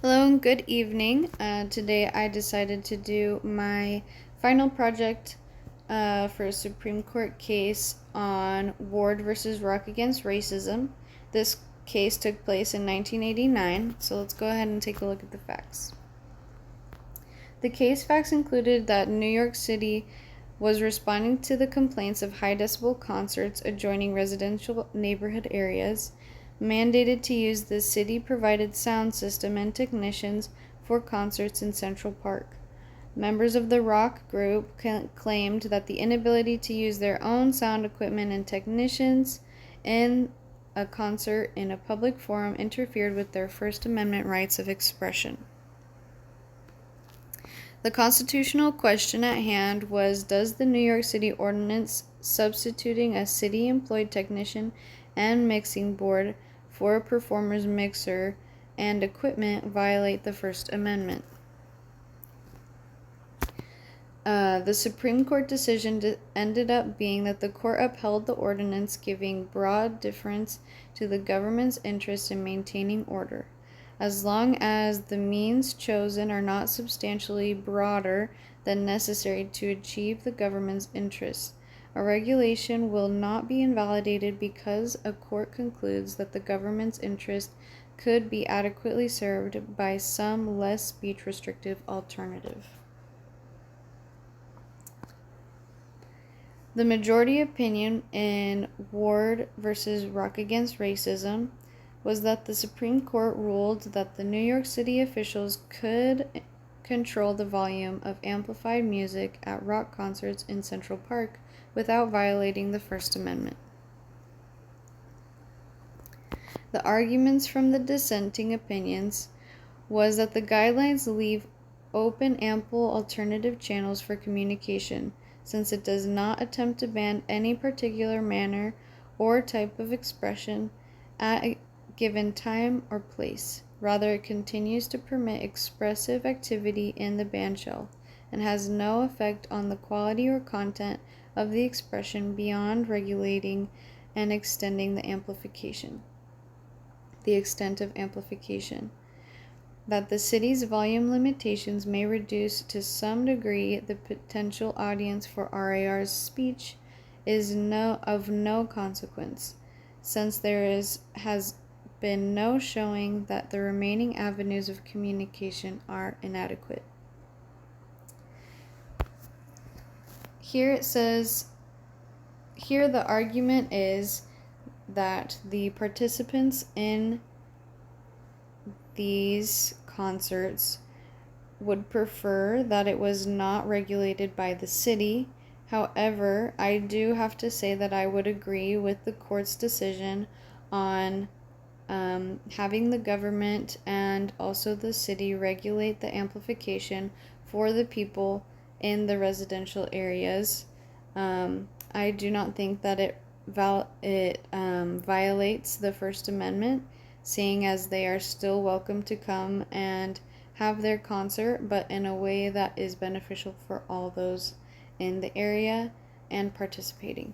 Hello and good evening. Today I decided to do my final project for a Supreme Court case on Ward versus Rock against racism. This case took place in 1989, so let's go ahead and take a look at the facts. The case facts included that New York City was responding to the complaints of high decibel concerts adjoining residential neighborhood areas, mandated to use the city-provided sound system and technicians for concerts in Central Park. Members of the rock group claimed that the inability to use their own sound equipment and technicians in a concert in a public forum interfered with their First Amendment rights of expression. The constitutional question at hand was, does the New York City ordinance substituting a city-employed technician and mixing board for a performer's mixer and equipment violate the First Amendment? The Supreme Court decision ended up being that the court upheld the ordinance, giving broad deference to the government's interest in maintaining order, as long as the means chosen are not substantially broader than necessary to achieve the government's interests. A regulation will not be invalidated because a court concludes that the government's interest could be adequately served by some less speech-restrictive alternative. The majority opinion in Ward versus Rock against racism was that the Supreme Court ruled that the New York City officials could control the volume of amplified music at rock concerts in Central Park without violating the First Amendment. The arguments from the dissenting opinions was that the guidelines leave open ample alternative channels for communication, since it does not attempt to ban any particular manner or type of expression at a given time or place. Rather, it continues to permit expressive activity in the bandshell and has no effect on the quality or content of the expression beyond regulating and extending the extent of amplification. That the city's volume limitations may reduce to some degree the potential audience for RAR's speech is of no consequence, since there has been no showing that the remaining avenues of communication are inadequate. Here it says, here the argument is that the participants in these concerts would prefer that it was not regulated by the city. However, I do have to say that I would agree with the court's decision on having the government and also the city regulate the amplification for the people in the residential areas. I do not think that it violates the First Amendment, seeing as they are still welcome to come and have their concert, but in a way that is beneficial for all those in the area and participating.